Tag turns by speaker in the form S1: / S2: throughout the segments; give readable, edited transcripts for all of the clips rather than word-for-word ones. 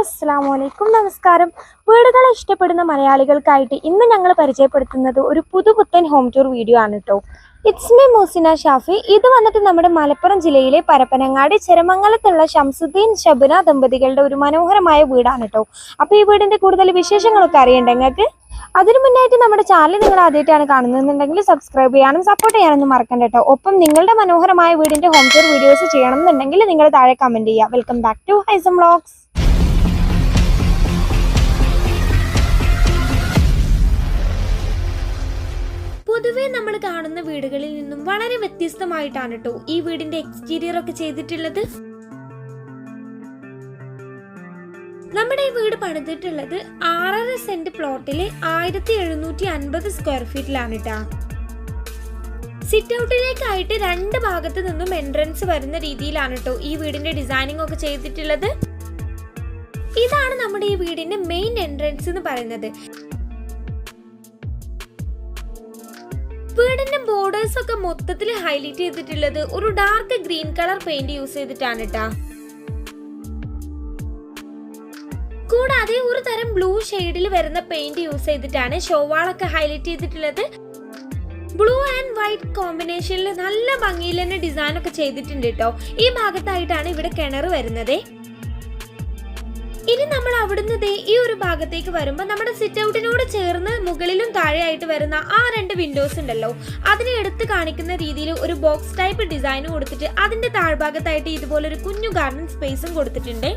S1: അസ്സലാമലൈക്കും, നമസ്കാരം. വീടുകളെ ഇഷ്ടപ്പെടുന്ന മലയാളികൾക്കായിട്ട് ഇന്ന് ഞങ്ങൾ പരിചയപ്പെടുത്തുന്നത് ഒരു പുതുപുത്തൻ ഹോം ടൂർ വീഡിയോ ആണ് കേട്ടോ. It's me Musina Shafi. ഇത് വന്നിട്ട് നമ്മുടെ മലപ്പുറം ജില്ലയിലെ പരപ്പനങ്ങാടി ചെരമംഗലത്തുള്ള ഷംസുദ്ദീൻ ഷബന ദമ്പതികളുടെ ഒരു മനോഹരമായ വീടാണ് കേട്ടോ. അപ്പോൾ ഈ വീടിന്റെ കൂടുതൽ വിശേഷങ്ങളൊക്കെ അറിയണ്ട നിങ്ങൾക്ക്. അതിനു മുന്നായിട്ട് നമ്മുടെ ചാനൽ നിങ്ങൾ ആദ്യമായിട്ടാണ് കാണുന്നുണ്ടെങ്കിൽ സബ്സ്ക്രൈബ് ചെയ്യാനും സപ്പോർട്ട് ചെയ്യാനൊന്നും മറക്കണ്ട കേട്ടോ. ഒപ്പം നിങ്ങളുടെ മനോഹരമായ വീടിന്റെ ഹോം ടൂർ വീഡിയോസ് ചെയ്യണം എന്നുണ്ടെങ്കിൽ നിങ്ങൾ താഴെ കമന്റ് ചെയ്യുക. Welcome back to Haisam vlogs. പൊതുവെ നമ്മൾ കാണുന്ന വീടുകളിൽ നിന്നും വളരെ വ്യത്യസ്തമായിട്ടാണ് കേട്ടോ ഈ വീടിന്റെ എക്സ്റ്റീരിയർ ഒക്കെ ചെയ്തിട്ടുള്ളത്. നമ്മുടെ ഈ വീട് പണിതിട്ടുള്ളത് 6.5 സെന്റ് പ്ലോട്ടില് 1750 സ്ക്വയർ ഫീറ്റിലാണ് കേട്ടാ. സിറ്റ് ഔട്ടിലേക്കായിട്ട് 2 ഭാഗത്ത് നിന്നും എൻട്രൻസ് വരുന്ന രീതിയിലാണ് കേട്ടോ ഈ വീടിന്റെ ഡിസൈനിങ് ഒക്കെ ചെയ്തിട്ടുള്ളത്. ഇതാണ് നമ്മുടെ ഈ വീടിന്റെ മെയിൻ എൻട്രൻസ് എന്ന് പറയുന്നത്. വീടിന്റെ ബോർഡേഴ്സ് ഒക്കെ മൊത്തത്തിൽ ഹൈലൈറ്റ് ചെയ്തിട്ടുള്ളത് ഒരു dark green colour paint use ചെയ്തിട്ടാണ് കേട്ടാ. കൂടാതെ ഒരു തരം ബ്ലൂ ഷെയ്ഡിൽ വരുന്ന പെയിന്റ് യൂസ് ചെയ്തിട്ടാണ് ഷോവാളൊക്കെ ഹൈലൈറ്റ് ചെയ്തിട്ടുള്ളത്. ബ്ലൂ ആൻഡ് വൈറ്റ് കോമ്പിനേഷനിൽ നല്ല ഭംഗിയിൽ തന്നെ ഡിസൈൻ ഒക്കെ ചെയ്തിട്ടുണ്ട് കേട്ടോ. ഈ ഭാഗത്തായിട്ടാണ് ഇവിടെ കിണർ വരുന്നത്. ഇനി നമ്മൾ അവിടുന്ന് ഈ ഒരു ഭാഗത്തേക്ക് വരുമ്പോൾ നമ്മുടെ സിറ്റ് ഔട്ടിനോട് ചേർന്ന് മുകളിലും താഴെയായിട്ട് വരുന്ന ആ 2 വിൻഡോസ് ഉണ്ടല്ലോ, അതിനെ എടുത്ത് കാണിക്കുന്ന രീതിയിൽ ഒരു ബോക്സ് ടൈപ്പ് ഡിസൈൻ കൊടുത്തിട്ട് അതിന്റെ താഴ്ഭാഗത്തായിട്ട് ഇതുപോലൊരു കുഞ്ഞു ഗാർഡൻ സ്പേസും കൊടുത്തിട്ടുണ്ട്.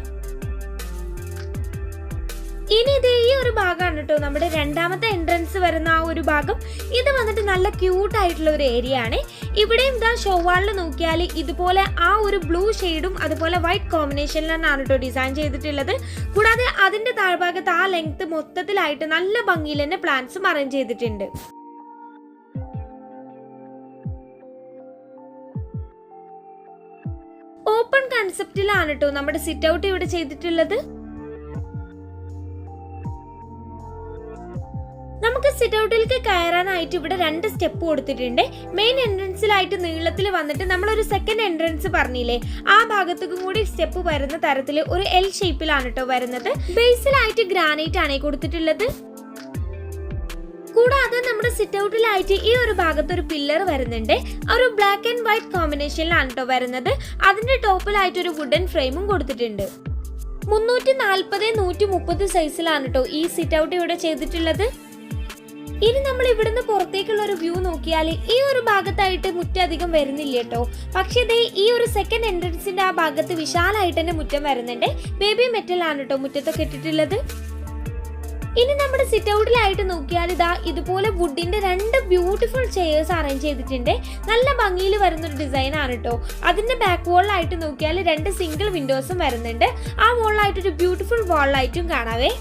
S1: ഇനി ഈ ഒരു ഭാഗമാണ് കേട്ടോ നമ്മുടെ രണ്ടാമത്തെ എൻട്രൻസ് വരുന്ന ആ ഒരു ഭാഗം. ഇത് വന്നിട്ട് നല്ല ക്യൂട്ട് ആയിട്ടുള്ള ഒരു ഏരിയ ആണ്. ഇവിടെയും ഇതാ ഷോവാളിൽ നോക്കിയാൽ ഇതുപോലെ ആ ഒരു ബ്ലൂ ഷെയ്ഡും അതുപോലെ വൈറ്റ് കോമ്പിനേഷനിലാണ് കേട്ടോ ഡിസൈൻ ചെയ്തിട്ടുള്ളത്. കൂടാതെ അതിന്റെ താഴ്ഭാഗത്ത് ആ ലെങ്ത് മൊത്തത്തിലായിട്ട് നല്ല ഭംഗിയിൽ തന്നെ പ്ലാന്റ്സും അറേഞ്ച് ചെയ്തിട്ടുണ്ട്. ഓപ്പൺ കൺസെപ്റ്റിലാണ് കേട്ടോ നമ്മുടെ സിറ്റ് ഔട്ട് ഇവിടെ ചെയ്തിട്ടുള്ളത്. നമുക്ക് സിറ്റ് ഔട്ടിലേക്ക് കയറാനായിട്ട് ഇവിടെ 2 സ്റ്റെപ്പ് കൊടുത്തിട്ടുണ്ട്. മെയിൻ എൻട്രൻസിലായിട്ട് നീളത്തിൽ വന്നിട്ട് നമ്മളൊരു സെക്കൻഡ് എൻട്രൻസ് പറഞ്ഞില്ലേ, ആ ഭാഗത്തേക്കും കൂടി സ്റ്റെപ്പ് വരുന്ന തരത്തിൽ ഒരു എൽ ഷേപ്പിലാണ് കേട്ടോ വരുന്നത്. ബേസിലായിട്ട് ഗ്രാനൈറ്റ് ആണ് കൊടുത്തിട്ടുള്ളത്. കൂടാതെ നമ്മുടെ സിറ്റ് ഔട്ടിലായിട്ട് ഈ ഒരു ഭാഗത്ത് ഒരു പില്ലർ വരുന്നുണ്ട്. ഒരു ബ്ലാക്ക് ആൻഡ് വൈറ്റ് കോമ്പിനേഷനിലാണ് കേട്ടോ വരുന്നത്. അതിന്റെ ടോപ്പിലായിട്ട് ഒരു വുഡൻ ഫ്രെയിമും കൊടുത്തിട്ടുണ്ട്. 340-130 സൈസിലാണ് കേട്ടോ ഈ സിറ്റ് ഔട്ട് ഇവിടെ ചെയ്തിട്ടുള്ളത്. ഇനി നമ്മൾ ഇവിടുന്ന് പുറത്തേക്കുള്ള ഒരു വ്യൂ നോക്കിയാൽ ഈ ഒരു ഭാഗത്തായിട്ട് മുറ്റം അധികം വരുന്നില്ല കേട്ടോ. പക്ഷേ ഈ ഒരു സെക്കൻഡ് എൻട്രൻസിന്റെ ആ ഭാഗത്ത് വിശാലമായിട്ട് തന്നെ മുറ്റം വരുന്നുണ്ട്. ബേബി മെറ്റൽ ആണ് കേട്ടോ മുറ്റത്തൊക്കെ ഇട്ടിട്ടുള്ളത്. ഇനി നമ്മുടെ സിറ്റ് ഔട്ടിലായിട്ട് നോക്കിയാൽ ഇതുപോലെ വുഡിന്റെ 2 ബ്യൂട്ടിഫുൾ ചെയേഴ്സ് അറേഞ്ച് ചെയ്തിട്ടുണ്ട്. നല്ല ഭംഗിയിൽ വരുന്നൊരു ഡിസൈൻ ആണ് കേട്ടോ. അതിന്റെ ബാക്ക് വാളിലായിട്ട് നോക്കിയാൽ 2 സിംഗിൾ വിൻഡോസും വരുന്നുണ്ട്. ആ വാളിലായിട്ട് ഒരു ബ്യൂട്ടിഫുൾ വാളിലായിട്ടും കാണാവേ.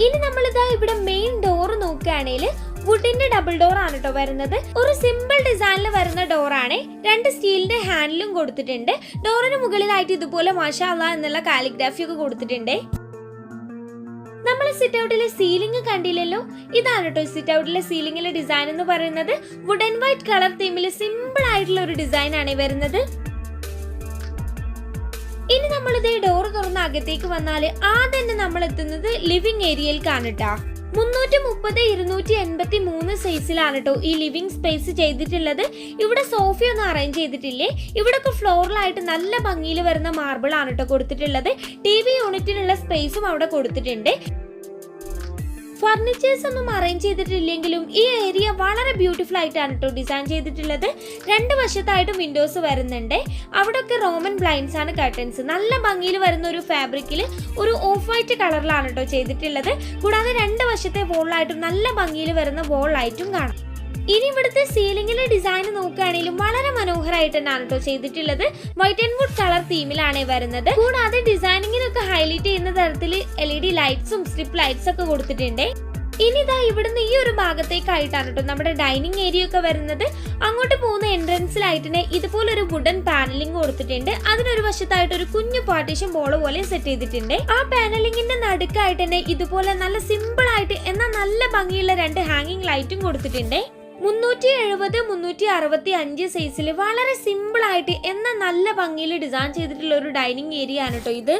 S1: ഇനി നമ്മൾ ഇവിടെ മെയിൻ ഡോർ നോക്കുകയാണെങ്കിൽ വുഡിന്റെ ഡബിൾ ഡോർ ആണ് കേട്ടോ വരുന്നത്. ഒരു സിമ്പിൾ ഡിസൈനിൽ വരുന്ന ഡോറാണ്. 2 സ്റ്റീലിന്റെ ഹാൻഡിലും കൊടുത്തിട്ടുണ്ട്. ഡോറിന് മുകളിലായിട്ട് ഇതുപോലെ മാഷാ അല്ലാഹ് എന്നുള്ള കാലിഗ്രാഫി ഒക്കെ കൊടുത്തിട്ടുണ്ട്. നമ്മൾ സിറ്റ് ഔട്ടിലെ സീലിംഗ് കണ്ടില്ലല്ലോ, ഇതാണ് കേട്ടോ സിറ്റ് ഔട്ടിലെ സീലിംഗിലെ ഡിസൈൻ എന്ന് പറയുന്നത്. വുഡ് ആൻഡ് വൈറ്റ് കളർ തീമിൽ സിമ്പിൾ ആയിട്ടുള്ള ഒരു ഡിസൈൻ ആണ് വരുന്നത്. ഇനി നമ്മൾ ഡോർ തുറന്ന് അകത്തേക്ക് വന്നാൽ ആദ്യം നമ്മൾ എത്തുന്നത് ലിവിംഗ് ഏരിയയിലേക്കാണ് കേട്ടാ. 330-283 സൈസിലാണ് കേട്ടോ ഈ ലിവിംഗ് സ്പേസ് ചെയ്തിട്ടുള്ളത്. ഇവിടെ സോഫയൊന്നും അറേഞ്ച് ചെയ്തിട്ടില്ലേ. ഇവിടെ ഒക്കെ ഫ്ലോറിലായിട്ട് നല്ല ഭംഗിയിൽ വരുന്ന മാർബിൾ ആണ് കേട്ടോ കൊടുത്തിട്ടുള്ളത്. TV യൂണിറ്റിനുള്ള സ്പേസും അവിടെ കൊടുത്തിട്ടുണ്ട്. ഫർണിച്ചേഴ്സ് ഒന്നും അറേഞ്ച് ചെയ്തിട്ടില്ലെങ്കിലും ഈ ഏരിയ വളരെ ബ്യൂട്ടിഫുൾ ആയിട്ടാണ് കേട്ടോ ഡിസൈൻ ചെയ്തിട്ടുള്ളത്. 2 വശത്തായിട്ടും വിൻഡോസ് വരുന്നുണ്ട്. അവിടെ ഒക്കെ റോമൻ ബ്ലൈൻഡ്സ് ആണ് കർട്ടൻസ്. നല്ല ഭംഗിയിൽ വരുന്ന ഒരു ഫാബ്രിക്കിൽ ഒരു ഓഫ് വൈറ്റ് കളറിലാണ് കേട്ടോ ചെയ്തിട്ടുള്ളത്. കൂടാതെ 2 വശത്തെ വോളിലായിട്ടും നല്ല ഭംഗിയിൽ വരുന്ന വോൾ ലൈറ്റും കാണാം. ഇനി ഇവിടുത്തെ സീലിംഗിലെ ഡിസൈൻ നോക്കുകയാണെങ്കിലും വളരെ മനോഹരമായിട്ട് തന്നെയാണ് കേട്ടോ ചെയ്തിട്ടുള്ളത്. വൈറ്റ് ആൻഡ് വുഡ് കളർ തീമിലാണ് വരുന്നത്. കൂടാതെ ഡിസൈനിങ്ങിനൊക്കെ ഹൈലൈറ്റ് ചെയ്യുന്ന തരത്തിൽ LED ലൈറ്റ്സും സ്ട്രിപ്പ് ലൈറ്റ്സ് ഒക്കെ കൊടുത്തിട്ടുണ്ട്. ഇനി ഇതാ ഇവിടുന്ന് ഈ ഒരു ഭാഗത്തേക്കായിട്ടാണ് കേട്ടോ നമ്മുടെ ഡൈനിങ് ഏരിയ ഒക്കെ വരുന്നത്. അങ്ങോട്ട് പോകുന്ന എൻട്രൻസിലായിട്ട് തന്നെ ഇതുപോലൊരു വുഡൻ പാനലിംഗ് കൊടുത്തിട്ടുണ്ട്. അതിനൊരു വശത്തായിട്ട് ഒരു കുഞ്ഞു പാർട്ടീഷൻ ബോൾ പോലെ സെറ്റ് ചെയ്തിട്ടുണ്ട്. ആ പാനലിംഗിന്റെ നടുക്കായിട്ട് തന്നെ ഇതുപോലെ നല്ല സിമ്പിൾ ആയിട്ട് എന്നാൽ നല്ല ഭംഗിയുള്ള 2 ഹാങ്ങിങ് ലൈറ്റും കൊടുത്തിട്ടുണ്ട്. 370, 365 സൈസിൽ വളരെ സിമ്പിൾ ആയിട്ട് എന്നാൽ നല്ല ഭംഗിയിൽ ഡിസൈൻ ചെയ്തിട്ടുള്ള ഒരു ഡൈനിങ് ഏരിയ ആണ് കേട്ടോ ഇത്.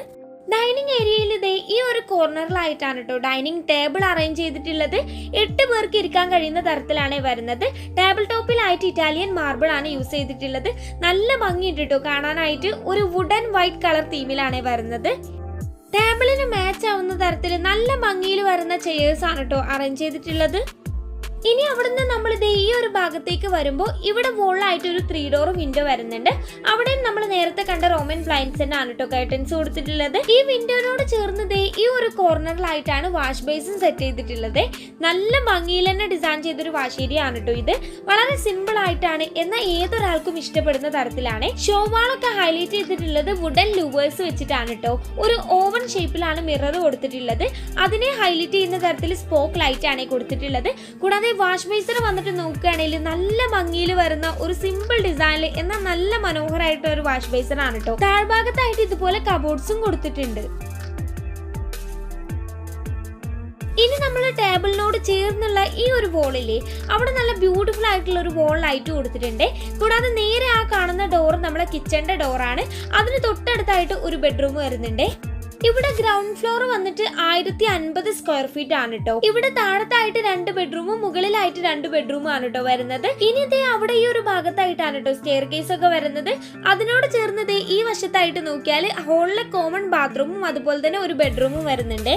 S1: ഡൈനിങ് ഏരിയയിൽ ഇതേ ഈ ഒരു കോർണറിലായിട്ടാണ് കേട്ടോ ഡൈനിങ് ടേബിൾ അറേഞ്ച് ചെയ്തിട്ടുള്ളത്. 8 പേർക്ക് ഇരിക്കാൻ കഴിയുന്ന തരത്തിലാണ് വരുന്നത്. ടേബിൾ ടോപ്പിലായിട്ട് ഇറ്റാലിയൻ മാർബിൾ ആണ് യൂസ് ചെയ്തിട്ടുള്ളത്. നല്ല ഭംഗിയുണ്ട് കേട്ടോ കാണാനായിട്ട്. ഒരു വുഡൻ വൈറ്റ് കളർ തീമിലാണ് വരുന്നത്. ടേബിളിന് മാച്ച് ആവുന്ന തരത്തിൽ നല്ല ഭംഗിയിൽ വരുന്ന ചെയേഴ്സ് ആണ് കേട്ടോ അറേഞ്ച് ചെയ്തിട്ടുള്ളത്. ഇനി അവിടുന്ന് നമ്മൾ ഇതേ ഈ ഒരു ഭാഗത്തേക്ക് വരുമ്പോൾ ഇവിടെ വോളിലായിട്ട് ഒരു 3 ഡോർ വിൻഡോ വരുന്നുണ്ട്. അവിടെ നമ്മൾ നേരത്തെ കണ്ട റോമൻ ബ്ലൈൻഡ്സിന്റെ ആണ് കേട്ടോ കർട്ടൻസ് കൊടുത്തിട്ടുള്ളത്. ഈ വിൻഡോനോട് ചേർന്ന് ദേ ഈ ഒരു കോർണറിലായിട്ടാണ് വാഷ് ബേസിൻ സെറ്റ് ചെയ്തിട്ടുള്ളത്. നല്ല ഭംഗിയിൽ തന്നെ ഡിസൈൻ ചെയ്തൊരു വാഷ് ഏരിയ ആണ് കേട്ടോ ഇത്. വളരെ സിമ്പിൾ ആയിട്ടാണ് എന്നാൽ ഏതൊരാൾക്കും ഇഷ്ടപ്പെടുന്ന തരത്തിലാണ്. ഷോവാളൊക്കെ ഹൈലൈറ്റ് ചെയ്തിട്ടുള്ളത് വുഡൻ ലൂവേഴ്സ് വെച്ചിട്ടാണ് കേട്ടോ. ഒരു ഓവൻ ഷേപ്പിലാണ് മിറർ കൊടുത്തിട്ടുള്ളത്. അതിനെ ഹൈലൈറ്റ് ചെയ്യുന്ന തരത്തിൽ സ്പോക്ക് ലൈറ്റ് ആണ് കൊടുത്തിട്ടുള്ളത്. കൂടാതെ വാഷ് ബേസിന് വന്നിട്ട് നോക്കുകയാണെങ്കിൽ നല്ല ഭംഗിയിൽ വരുന്ന ഒരു സിമ്പിൾ ഡിസൈനിൽ എന്നാൽ നല്ല മനോഹരമായിട്ടുള്ള ഒരു വാഷ് ബേസിൻ ആണ് കേട്ടോ. താഴ്ഭാഗത്തായിട്ട് ഇതുപോലെ കബോർഡ്സും കൊടുത്തിട്ടുണ്ട്. ഇനി നമ്മൾ ടേബിളിനോട് ചേർന്നുള്ള ഈ ഒരു വോളില്ലേ അവിടെ നല്ല ബ്യൂട്ടിഫുൾ ആയിട്ടുള്ള ഒരു വോൾ ലൈറ്റ് കൊടുത്തിട്ടുണ്ട്. കൂടാതെ നേരെ ആ കാണുന്ന ഡോർ നമ്മുടെ കിച്ചന്റെ ഡോറാണ്. അതിന് തൊട്ടടുത്തായിട്ട് ഒരു ബെഡ്റൂം വരുന്നുണ്ട്. ഇവിടെ ഗ്രൗണ്ട് ഫ്ലോർ വന്നിട്ട് 1050 സ്ക്വയർ ഫീറ്റ് ആണ് കേട്ടോ. ഇവിടെ താഴത്തായിട്ട് 2 ബെഡ്റൂമും മുകളിലായിട്ട് 2 ബെഡ്റൂമും ആണ് കേട്ടോ വരുന്നത്. ഇനി ഇതേ അവിടെ ഈ ഒരു ഭാഗത്തായിട്ടാണ് കേട്ടോ സ്റ്റെയർ കേസ് ഒക്കെ വരുന്നത്. അതിനോട് ചേർന്നത് ഈ വശത്തായിട്ട് നോക്കിയാൽ ഹോളിലെ കോമൺ ബാത്റൂമും അതുപോലെ തന്നെ ഒരു ബെഡ്റൂമും വരുന്നുണ്ട്.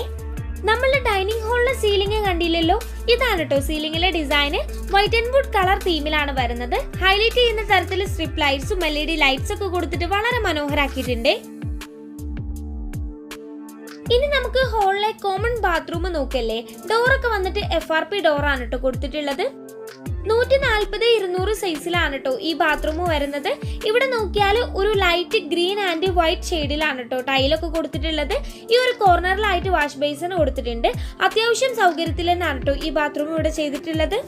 S1: നമ്മളുടെ ഡൈനിങ് ഹാളിലെ സീലിംഗ് കണ്ടില്ലല്ലോ, ഇതാണ് കേട്ടോ സീലിംഗിലെ ഡിസൈന്. വൈറ്റ് ആൻഡ് വുഡ് കളർ തീമിലാണ് വരുന്നത്. ഹൈലൈറ്റ് ചെയ്യുന്ന തരത്തിൽ സ്ട്രിപ്പ് ലൈറ്റ്സും LED ലൈറ്റ്സ് ഒക്കെ കൊടുത്തിട്ട് വളരെ മനോഹരാക്കിയിട്ടുണ്ട്. ഇനി നമുക്ക് ഹോളിലെ കോമൺ ബാത്റൂം നോക്കല്ലേ. ഡോറൊക്കെ വന്നിട്ട് FRP ഡോറാണ് കേട്ടോ കൊടുത്തിട്ടുള്ളത്. 140, 200 സൈസിലാണ് കേട്ടോ ഈ ബാത്റൂം വരുന്നത്. ഇവിടെ നോക്കിയാൽ ഒരു ലൈറ്റ് ഗ്രീൻ ആൻഡ് വൈറ്റ് ഷെയ്ഡിലാണ് കേട്ടോ ടൈലൊക്കെ കൊടുത്തിട്ടുള്ളത്. ഈ ഒരു കോർണറിലായിട്ട് വാഷ് ബേസിൻ കൊടുത്തിട്ടുണ്ട്. അത്യാവശ്യം സൗകര്യത്തിൽ തന്നെയാണ് കേട്ടോ ഈ ബാത്റൂം ഇവിടെ ചെയ്തിട്ടുള്ളത്.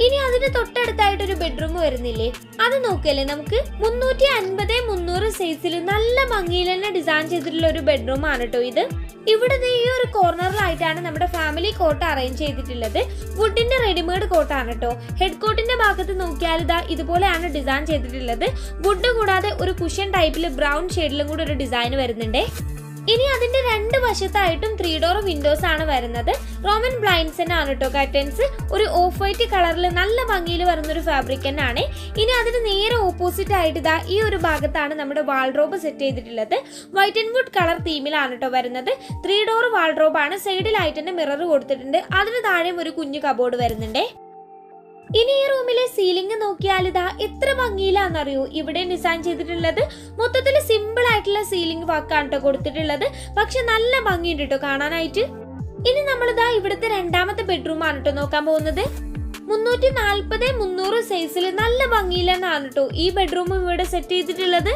S1: ഇനി അതിന് തൊട്ടടുത്തായിട്ട് ഒരു ബെഡ്റൂം വരുന്നില്ലേ, അത് നോക്കല്ലേ നമുക്ക്. 350, 300 സൈസിൽ നല്ല ഭംഗിയിൽ തന്നെ ഡിസൈൻ ചെയ്തിട്ടുള്ള ഒരു ബെഡ്റൂം ആണ് കേട്ടോ ഇത്. ഇവിടെ ഈ ഒരു കോർണറിലായിട്ടാണ് നമ്മുടെ ഫാമിലി കോട്ട് അറേഞ്ച് ചെയ്തിട്ടുള്ളത്. വുഡിന്റെ റെഡിമെയ്ഡ് കോട്ടാണ് കേട്ടോ. ഹെഡ് കോട്ടിന്റെ ഭാഗത്ത് നോക്കിയാൽ ഇതാ ഇതുപോലെയാണ് ഡിസൈൻ ചെയ്തിട്ടുള്ളത്. വുഡ് കൂടാതെ ഒരു കുഷൻ ടൈപ്പിൽ ബ്രൗൺ ഷെയ്ഡിലും കൂടെ ഒരു ഡിസൈൻ വരുന്നുണ്ട്. ഇനി അതിന്റെ 2 വശത്തായിട്ടും 3 ഡോർ വിൻഡോസ് ആണ് വരുന്നത്. റോമൻ ബ്ലൈൻഡ്സിന്റെ ആണ് കേട്ടോ കർട്ടൻസ്. ഒരു ഓഫ് വൈറ്റ് കളറിൽ നല്ല ഭംഗിയിൽ വരുന്ന ഒരു ഫാബ്രിക് തന്നെയാണ്. ഇനി അതിന് നേരെ ഓപ്പോസിറ്റ് ആയിട്ട് ഇതാ ഈ ഒരു ഭാഗത്താണ് നമ്മുടെ വാൾഡ്രോബ് സെറ്റ് ചെയ്തിട്ടുള്ളത്. വൈറ്റ് ആൻഡ് വുഡ് കളർ തീമിലാണ് കേട്ടോ വരുന്നത്. 3 ഡോർ വാൾഡ്രോബ് ആണ്. സൈഡിലായിട്ട് തന്നെ മിറർ കൊടുത്തിട്ടുണ്ട്. അതിന് താഴെയും ഒരു കുഞ്ഞു കബോർഡ് വരുന്നുണ്ട്. ഇനി ഈ റൂമിലെ സീലിംഗ് നോക്കിയാൽ ഇതാ എത്ര ഭംഗിയിലാണെന്നറിയോ ഇവിടെ ഡിസൈൻ ചെയ്തിട്ടുള്ളത്. മൊത്തത്തിൽ സിമ്പിൾ ആയിട്ടുള്ള സീലിംഗ് വർക്കാണ് കേട്ടോ കൊടുത്തിട്ടുള്ളത്. പക്ഷെ നല്ല ഭംഗിയുണ്ട് കേട്ടോ കാണാനായിട്ട്. ഇനി നമ്മളിതാ ഇവിടുത്തെ 2ാമത്തെ ബെഡ്റൂം ആണ് കേട്ടോ നോക്കാൻ പോകുന്നത്. 340, 300 സൈസിൽ നല്ല ഭംഗിയിൽ തന്നെയാണ് കേട്ടോ ഈ ബെഡ്റൂം ഇവിടെ സെറ്റ് ചെയ്തിട്ടുള്ളത്.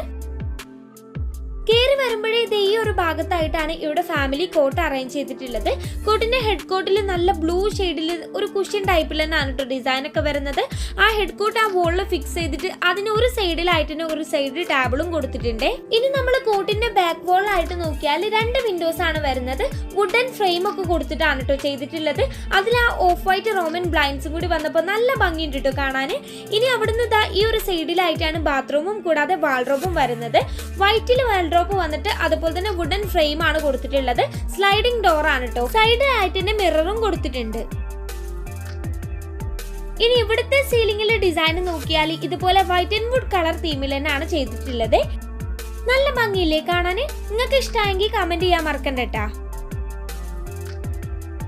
S1: കയറി വരുമ്പോഴേ ഇത് ഈ ഒരു ഭാഗത്തായിട്ടാണ് ഇവിടെ ഫാമിലി കോട്ട് അറേഞ്ച് ചെയ്തിട്ടുള്ളത്. കോട്ടിന്റെ ഹെഡ് കോട്ടിൽ നല്ല ബ്ലൂ ഷെയ്ഡിൽ ഒരു കുഷ്യൻ ടൈപ്പിൽ തന്നെയാണ് കേട്ടോ ഡിസൈൻ ഒക്കെ വരുന്നത്. ആ ഹെഡ് കോട്ട് ആ വോളിൽ ഫിക്സ് ചെയ്തിട്ട് അതിന് ഒരു സൈഡിലായിട്ട് ഒരു സൈഡിൽ ടാബിളും കൊടുത്തിട്ടുണ്ട്. ഇനി നമ്മൾ കോട്ടിന്റെ ബാക്ക് വോളിലായിട്ട് നോക്കിയാൽ 2 വിൻഡോസ് ആണ് വരുന്നത്. വുഡൻ ഫ്രെയിം ഒക്കെ കൊടുത്തിട്ടാണ് കേട്ടോ ചെയ്തിട്ടുള്ളത്. അതിൽ ആ ഓഫ് വൈറ്റ് റോമൻ ബ്ലൈൻഡ്സും കൂടി വന്നപ്പോൾ നല്ല ഭംഗിയുണ്ട് കേട്ടോ കാണാൻ. ഇനി അവിടുന്ന് ഇതാ ഈ ഒരു സൈഡിലായിട്ടാണ് ബാത്റൂമും കൂടാതെ വാൾഡ്രോബും വരുന്നത്. വൈറ്റിൽ വാൾഡ്രോബ് വന്നിട്ട് അതുപോലെ തന്നെ വുഡൻ ഫ്രെയിം ആണ് കൊടുത്തിട്ടുള്ളത്. സ്ലൈഡിംഗ് ഡോർ ആണ് കേട്ടോ. സൈഡിലായിട്ട് തന്നെ മിററും കൊടുത്തിട്ടുണ്ട്. ഇനി ഇവിടുത്തെ സീലിംഗിലെ ഡിസൈൻ നോക്കിയാൽ ഇതുപോലെ വൈറ്റ് ആൻഡ് വുഡ് കളർ തീമിൽ തന്നെയാണ് ചെയ്തിട്ടുള്ളത്. നല്ല ഭംഗിയില്ലേ കാണാൻ. നിങ്ങൾക്ക് ഇഷ്ടമായെങ്കിൽ കമന്റ് ചെയ്യാൻ മറക്കണ്ടട്ടാ.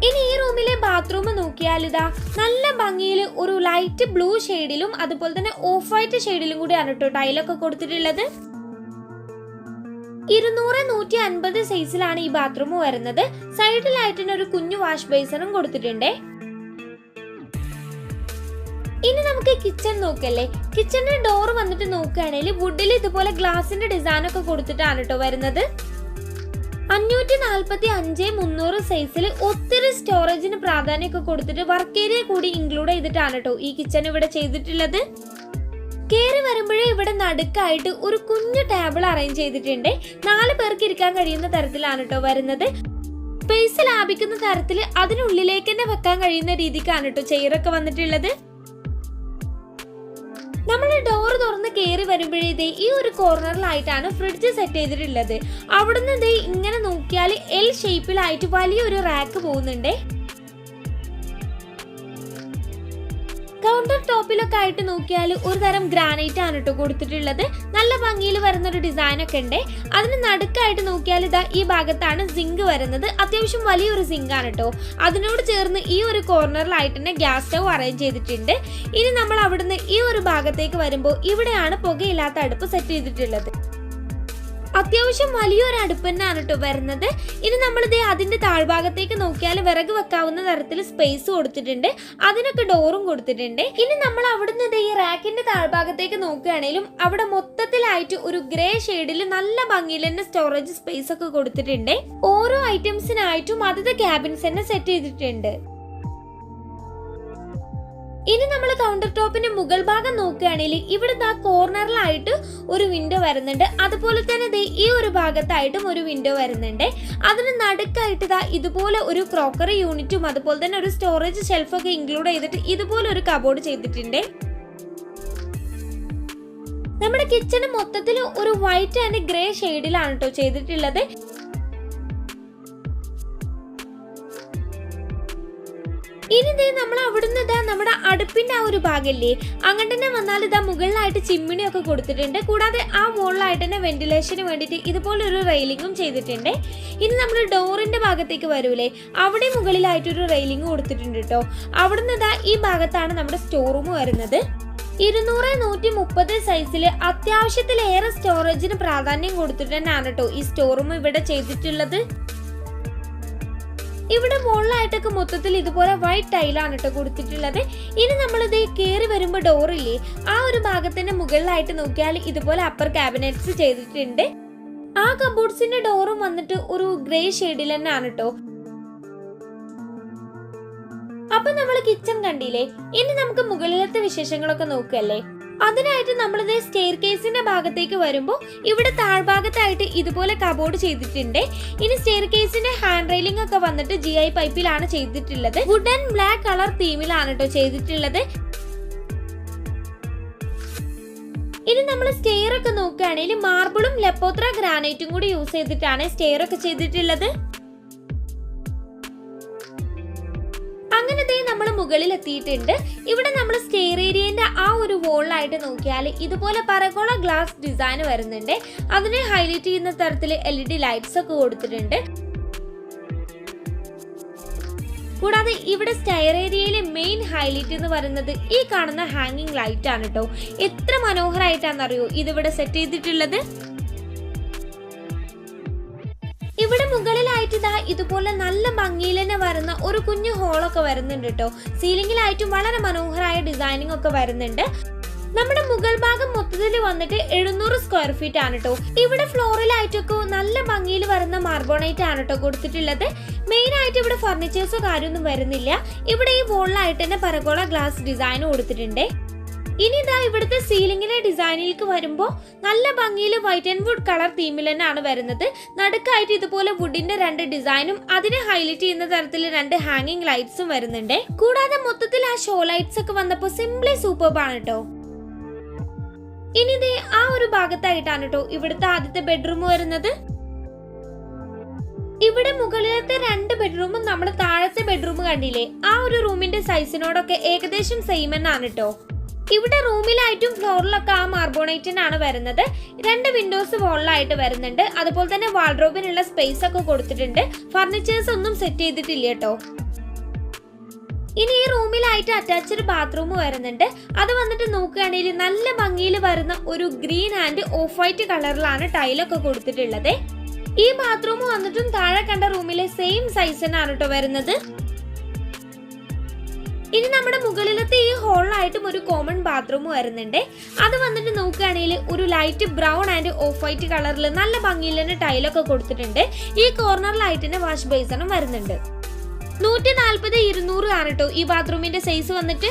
S1: ഇനി ഈ റൂമിലെ ബാത്റൂം നോക്കിയാൽ ഇതാ നല്ല ഭംഗിയിൽ ഒരു ലൈറ്റ് ബ്ലൂ ഷെയ്ഡിലും അതുപോലെ തന്നെ ഓഫ് വൈറ്റ് ഷെയ്ഡിലും കൂടിയാണ് കേട്ടോ ടൈലൊക്കെ കൊടുത്തിട്ടുള്ളത്. 200, 150 സൈസിലാണ് ഈ ബാത്റൂം വരുന്നത്. സൈഡിലായിട്ട് ഒരു കുഞ്ഞു വാഷ് ബേസിനും കൊടുത്തിട്ടുണ്ട്. ഇനി നമുക്ക് കിച്ചൺ നോക്കല്ലേ. കിച്ചണിന്റെ ഡോർ വന്നിട്ട് നോക്കുകയാണെങ്കിൽ വുഡിൽ ഇതുപോലെ ഗ്ലാസിന്റെ ഡിസൈൻ ഒക്കെ കൊടുത്തിട്ടാണ് കേട്ടോ വരുന്നത്. 545/300 സൈസിൽ ഒത്തിരി സ്റ്റോറേജിന് പ്രാധാന്യമൊക്കെ കൊടുത്തിട്ട് വർക്ക് ഏരിയ കൂടി ഇൻക്ലൂഡ് ചെയ്തിട്ടാണ് കേട്ടോ ഈ കിച്ചൺ ഇവിടെ ചെയ്തിട്ടുള്ളത്. കേറി വരുമ്പോഴേ ഇവിടെ നടുക്കായിട്ട് ഒരു കുഞ്ഞു ടേബിൾ അറേഞ്ച് ചെയ്തിട്ടുണ്ട്. 4 പേർക്ക് ഇരിക്കാൻ കഴിയുന്ന തരത്തിലാണ് കേട്ടോ വരുന്നത്. സ്പേസ് ലാഭിക്കുന്ന തരത്തിൽ അതിനുള്ളിലേക്ക് തന്നെ വെക്കാൻ കഴിയുന്ന രീതിക്കാണ് കേട്ടോ ചെയറൊക്കെ വന്നിട്ടുള്ളത്. നമ്മൾ ഡോർ തുറന്ന് കയറി വരുമ്പോഴേ ഈ ഒരു കോർണറിലായിട്ടാണ് ഫ്രിഡ്ജ് സെറ്റ് ചെയ്തിട്ടുള്ളത്. അവിടുന്ന് ഇങ്ങനെ നോക്കിയാൽ എൽ ഷേപ്പിലായിട്ട് വലിയൊരു റാക്ക് പോകുന്നുണ്ട്. കൗണ്ടർ ടോപ്പിലൊക്കെ ആയിട്ട് നോക്കിയാൽ ഒരു തരം ഗ്രാനൈറ്റ് ആണ് കേട്ടോ കൊടുത്തിട്ടുള്ളത്. നല്ല ഭംഗിയിൽ വരുന്ന ഒരു ഡിസൈൻ ഒക്കെ ഉണ്ട്. അതിന് നടുക്കായിട്ട് നോക്കിയാൽ ഇതാ ഈ ഭാഗത്താണ് സിങ്ക് വരുന്നത്. അത്യാവശ്യം വലിയൊരു സിങ്ക് ആണ് കേട്ടോ. അതിനോട് ചേർന്ന് ഈ ഒരു കോർണറിലായിട്ട് തന്നെ ഗ്യാസ് സ്റ്റവ് അറേഞ്ച് ചെയ്തിട്ടുണ്ട്. ഇനി നമ്മൾ അവിടുന്ന് ഈ ഒരു ഭാഗത്തേക്ക് വരുമ്പോൾ ഇവിടെയാണ് പുകയില്ലാത്ത അടുപ്പ് സെറ്റ് ചെയ്തിട്ടുള്ളത്. അത്യാവശ്യം വലിയൊരു അടുപ്പ് തന്നെയാണ് കേട്ടോ വരുന്നത്. ഇനി നമ്മളിത് അതിന്റെ താഴ്ഭാഗത്തേക്ക് നോക്കിയാൽ വിറക് വെക്കാവുന്ന തരത്തിൽ സ്പേസ് കൊടുത്തിട്ടുണ്ട്. അതിനൊക്കെ ഡോറും കൊടുത്തിട്ടുണ്ട്. ഇനി നമ്മൾ അവിടുന്ന് ഈ റാക്കിന്റെ താഴ്ഭാഗത്തേക്ക് നോക്കുകയാണെങ്കിലും അവിടെ മൊത്തത്തിലായിട്ട് ഒരു ഗ്രേ ഷെയ്ഡിൽ നല്ല ഭംഗിയിൽ തന്നെ സ്റ്റോറേജ് സ്പേസ് ഒക്കെ കൊടുത്തിട്ടുണ്ട്. ഓരോ ഐറ്റംസിനായിട്ടും അതത് ക്യാബിൻസ് തന്നെ സെറ്റ് ചെയ്തിട്ടുണ്ട്. ഇനി നമ്മൾ കൗണ്ടർ ടോപ്പിന്റെ മുകൾ ഭാഗം നോക്കുകയാണെങ്കിൽ ഇവിടെ കോർണറിലായിട്ട് ഒരു വിൻഡോ വരുന്നുണ്ട്. അതുപോലെ തന്നെ ഈ ഒരു ഭാഗത്തായിട്ടും ഒരു വിൻഡോ വരുന്നുണ്ട്. അതിന് നടുക്കായിട്ട് ഇതുപോലെ ഒരു ക്രോക്കറി യൂണിറ്റും അതുപോലെ തന്നെ ഒരു സ്റ്റോറേജ് ഷെൽഫൊക്കെ ഇൻക്ലൂഡ് ചെയ്തിട്ട് ഇതുപോലെ ഒരു കബോർഡ് ചെയ്തിട്ടുണ്ട്. നമ്മുടെ കിച്ചണ് മൊത്തത്തിൽ ഒരു വൈറ്റ് ആൻഡ് ഗ്രേ ഷെയ്ഡിലാണ് കേട്ടോ ചെയ്തിട്ടുള്ളത്. ഇനി നമ്മൾ അവിടുന്ന് നമ്മുടെ അടുപ്പിന്റെ ആ ഒരു ഭാഗല്ലേ അങ്ങനെ തന്നെ വന്നാൽ മുകളിലായിട്ട് ചിമ്മിണിയൊക്കെ കൊടുത്തിട്ടുണ്ട്. കൂടാതെ ആ മുകളിലായിട്ട് തന്നെ വെന്റിലേഷന് വേണ്ടിയിട്ട് ഇതുപോലെ ഒരു റെയിലിംഗും ചെയ്തിട്ടുണ്ട്. ഇനി നമ്മൾ ഡോറിന്റെ ഭാഗത്തേക്ക് വരൂലേ അവിടെ മുകളിലായിട്ട് ഒരു റെയിലിംഗ് കൊടുത്തിട്ടുണ്ട് കേട്ടോ. അവിടുന്ന് ഈ ഭാഗത്താണ് നമ്മുടെ സ്റ്റോർ റൂം വരുന്നത്. 200/130 സൈസില് അത്യാവശ്യത്തിലേറെ സ്റ്റോറേജിന് പ്രാധാന്യം കൊടുത്തിട്ട് തന്നെയാണ് കേട്ടോ ഈ സ്റ്റോർ റൂം ഇവിടെ ചെയ്തിട്ടുള്ളത്. ഇവിടെ മുകളിലായിട്ടൊക്കെ മൊത്തത്തിൽ ഇതുപോലെ വൈറ്റ് ടൈലാണ് കേട്ടോ കൊടുത്തിട്ടുള്ളത്. ഇനി നമ്മളിത് കയറി വരുമ്പോൾ ഡോറില്ലേ ആ ഒരു ഭാഗത്തിന്റെ മുകളിലായിട്ട് നോക്കിയാൽ ഇതുപോലെ അപ്പർ ക്യാബിനറ്റ്സ് ചെയ്തിട്ടുണ്ട്. ആ കബോർഡ്സിന്റെ ഡോറും വന്നിട്ട് ഒരു ഗ്രേ ഷെയ്ഡിൽ തന്നെയാണ് കേട്ടോ. അപ്പൊ നമ്മൾ കിച്ചൺ കണ്ടില്ലേ. ഇനി നമുക്ക് മുകളിലത്തെ വിശേഷങ്ങളൊക്കെ നോക്കല്ലേ. അതിനായിട്ട് നമ്മളിത് സ്റ്റെയർ കേസിന്റെ ഭാഗത്തേക്ക് വരുമ്പോൾ ഇവിടെ താഴ്ഭാഗത്തായിട്ട് ഇതുപോലെ കബോർഡ് ചെയ്തിട്ടുണ്ട്. ഇനി സ്റ്റെയർ കേസിന്റെ ഹാൻഡ് റെയിലിംഗ് ഒക്കെ വന്നിട്ട് GI പൈപ്പിലാണ് ചെയ്തിട്ടുള്ളത്. വുഡ് ആൻഡ് ബ്ലാക്ക് കളർ തീമിലാണ് കേട്ടോ ചെയ്തിട്ടുള്ളത്. ഇനി നമ്മൾ സ്റ്റെയർ ഒക്കെ നോക്കുകയാണെങ്കിൽ മാർബിളും ലെപ്പോത്ര ഗ്രാനൈറ്റും കൂടി യൂസ് ചെയ്തിട്ടാണ് സ്റ്റെയർ ഒക്കെ ചെയ്തിട്ടുള്ളത്. അങ്ങനെ നമ്മൾ മുകളിൽ എത്തിയിട്ടുണ്ട്. ഇവിടെ നമ്മൾ സ്റ്റെയർ ഏരിയന്റെ ആ ഒരു വോളിലായിട്ട് നോക്കിയാൽ ഇതുപോലെ പരകോള ഗ്ലാസ് ഡിസൈൻ വരുന്നുണ്ട്. അതിനെ ഹൈലൈറ്റ് ചെയ്യുന്ന തരത്തിൽ LED ലൈറ്റ്സ് ഒക്കെ കൊടുത്തിട്ടുണ്ട്. കൂടാതെ ഇവിടെ സ്റ്റെയർ ഏരിയയിലെ മെയിൻ ഹൈലൈറ്റ് എന്ന് പറയുന്നത് ഈ കാണുന്ന ഹാങ്ങിങ് ലൈറ്റ് ആണ് കേട്ടോ. എത്ര മനോഹരമായിട്ടാണെന്നറിയോ ഇതിവിടെ സെറ്റ് ചെയ്തിട്ടുള്ളത്. ഇവിടെ മുകളിലായിട്ട് ഇതുപോലെ നല്ല ഭംഗിയിൽ തന്നെ വരുന്ന ഒരു കുഞ്ഞു ഹോളൊക്കെ വരുന്നുണ്ട് കേട്ടോ. സീലിംഗിലായിട്ടും വളരെ മനോഹരമായ ഡിസൈനിങ് ഒക്കെ വരുന്നുണ്ട്. നമ്മുടെ മുകൾ ഭാഗം മൊത്തത്തിൽ വന്നിട്ട് 700 സ്ക്വയർ ഫീറ്റ് ആണ് കേട്ടോ. ഇവിടെ ഫ്ലോറിലായിട്ടൊക്കെ നല്ല ഭംഗിയിൽ വരുന്ന മാർബോണൈറ്റ് ആണ് കേട്ടോ കൊടുത്തിട്ടുള്ളത്. മെയിൻ ആയിട്ട് ഇവിടെ ഫർണിച്ചേഴ്സോ കാര്യമൊന്നും വരുന്നില്ല. ഇവിടെ ഈ വോളിലായിട്ട് തന്നെ പരകോള ഗ്ലാസ് ഡിസൈൻ കൊടുത്തിട്ടുണ്ട്. ഇനി ഇവിടുത്തെ സീലിംഗിലെ ഡിസൈനിലേക്ക് വരുമ്പോൾ നല്ല ഭംഗിയിൽ വൈറ്റ് ആൻഡ് വുഡ് കളർ തീമിൽ തന്നെയാണ് വരുന്നത്. നടുക്കായിട്ട് ഇതുപോലെ വുഡിന്റെ 2 ഡിസൈനും അതിനെ ഹൈലൈറ്റ് ചെയ്യുന്ന തരത്തിൽ 2 ഹാങ്ങിങ് ലൈറ്റ്സും വരുന്നുണ്ട്. കൂടാതെ മൊത്തത്തിൽ ആ ഷോ ലൈറ്റ്സ് ഒക്കെ വന്നപ്പോൾ സിംപ്ലി സൂപ്പർബാണ് കേട്ടോ. ഇനി ആ ഒരു ഭാഗത്തായിട്ടാണ് കേട്ടോ ഇവിടുത്തെ ആദ്യത്തെ ബെഡ്റൂം വരുന്നത്. ഇവിടെ മുകളിലത്തെ 2 ബെഡ്റൂമും നമ്മുടെ താഴത്തെ ബെഡ്റൂം കണ്ടില്ലേ ആ ഒരു റൂമിന്റെ സൈസിനോടൊക്കെ ഏകദേശം സെയിം തന്നെയാണ് കേട്ടോ. ഇവിടെ റൂമിലായിട്ടും ഫ്ലോറിലൊക്കെ ആ മാർബോണൈറ്റിനാണ് വരുന്നത്. 2 വിൻഡോസ് വോളിലായിട്ട് വരുന്നുണ്ട്. അതുപോലെ തന്നെ വാൾഡ്രോബിനുള്ള സ്പേസ് ഒക്കെ കൊടുത്തിട്ടുണ്ട്. ഫർണിച്ചേഴ്സ് ഒന്നും സെറ്റ് ചെയ്തിട്ടില്ല കേട്ടോ. ഇനി ഈ റൂമിലായിട്ട് അറ്റാച്ച്ഡ് ബാത്റൂം വരുന്നുണ്ട്. അത് വന്നിട്ട് നോക്കുകയാണെങ്കിൽ നല്ല ഭംഗിയിൽ വരുന്ന ഒരു ഗ്രീൻ ആൻഡ് ഓഫ് വൈറ്റ് കളറിലാണ് ടൈലൊക്കെ കൊടുത്തിട്ടുള്ളത്. ഈ ബാത്റൂം വന്നിട്ടും താഴെ കണ്ട റൂമിലെ സെയിം സൈസ് തന്നെയാണ് കേട്ടോ വരുന്നത്. ഇനി നമ്മുടെ മുകളിലത്തെ ഈ ഹോളിലായിട്ടും ഒരു കോമൺ ബാത്റൂം വരുന്നുണ്ട്. അത് വന്നിട്ട് നോക്കുകയാണെങ്കിൽ ഒരു light brown and of white കളറിൽ നല്ല ഭംഗിയിൽ തന്നെ ടൈലൊക്കെ കൊടുത്തിട്ടുണ്ട്. ഈ കോർണറിലായിട്ട് തന്നെ വാഷ് ബേസിനും വരുന്നുണ്ട്. 140-200 ആണ് കേട്ടോ ഈ ബാത്റൂമിന്റെ സൈസ് വന്നിട്ട്.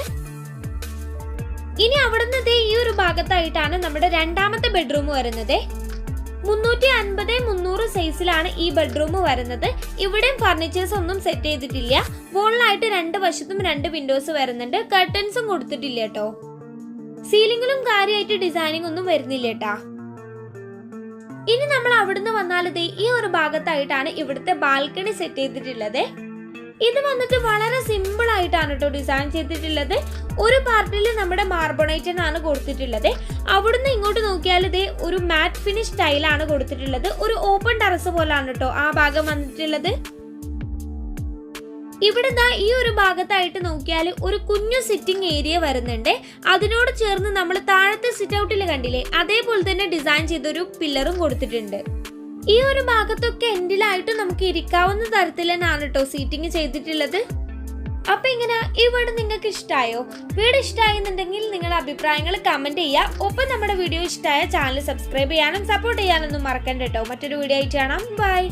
S1: ഇനി അവിടുന്ന് ഈ ഒരു ഭാഗത്തായിട്ടാണ് നമ്മുടെ രണ്ടാമത്തെ ബെഡ്റൂം വരുന്നത്. 350-300 സൈസിലാണ് ഈ ബെഡ്റൂം വരുന്നത്. ഇവിടെയും ഫർണിച്ചേഴ്സ് ഒന്നും സെറ്റ് ചെയ്തിട്ടില്ല. വോളിലായിട്ട് 2 വശത്തും 2 വിൻഡോസ് വരുന്നുണ്ട്. കർട്ടൻസും കൊടുത്തിട്ടില്ല കേട്ടോ. സീലിംഗിലും കാര്യമായിട്ട് ഡിസൈനിങ് ഒന്നും വരുന്നില്ല കേട്ടാ. ഇനി നമ്മൾ അവിടുന്ന് വന്നാൽ ഈ ഒരു ഭാഗത്തായിട്ടാണ് ഇവിടുത്തെ ബാൽക്കണി സെറ്റ് ചെയ്തിട്ടുള്ളത്. ഇത് വന്നിട്ട് വളരെ സിമ്പിൾ ആയിട്ടാണ് കേട്ടോ ഡിസൈൻ ചെയ്തിട്ടുള്ളത്. ഒരു പാർട്ടിൽ നമ്മുടെ മാർബോണൈറ്റ് ആണ് കൊടുത്തിട്ടുള്ളത്. അവിടുന്ന് ഇങ്ങോട്ട് നോക്കിയാൽ ഒരു മാറ്റ് ഫിനിഷ് സ്റ്റൈലാണ് കൊടുത്തിട്ടുള്ളത്. ഒരു ഓപ്പൺ ടെറസ് പോലാണ് കേട്ടോ ആ ഭാഗം വന്നിട്ടുള്ളത്. ഇവിടെ ഈ ഒരു ഭാഗത്തായിട്ട് നോക്കിയാൽ ഒരു കുഞ്ഞു സിറ്റിംഗ് ഏരിയ വരുന്നുണ്ട്. അതിനോട് ചേർന്ന് നമ്മൾ താഴത്തെ സിറ്റ് ഔട്ടിൽ കണ്ടില്ലേ, അതേപോലെ തന്നെ ഡിസൈൻ ചെയ്തൊരു പില്ലറും കൊടുത്തിട്ടുണ്ട്. ഈ ഒരു ഭാഗത്തൊക്കെ എൻഡിലായിട്ട് നമുക്ക് ഇരിക്കാവുന്ന തരത്തിൽ തന്നെയാണ് കേട്ടോ സീറ്റിംഗ് ചെയ്തിട്ടുള്ളത്. അപ്പൊ ഇങ്ങനെ ഈ വീട് നിങ്ങൾക്ക് ഇഷ്ടമായോ? വീട് ഇഷ്ടമായെന്നുണ്ടെങ്കിൽ നിങ്ങളുടെ അഭിപ്രായങ്ങൾ കമന്റ് ചെയ്യുക. ഒപ്പം നമ്മുടെ വീഡിയോ ഇഷ്ടമായ ചാനൽ സബ്സ്ക്രൈബ് ചെയ്യാനും സപ്പോർട്ട് ചെയ്യാനൊന്നും മറക്കണ്ട കേട്ടോ. മറ്റൊരു വീഡിയോ ആയിട്ട് കാണാം. ബൈ.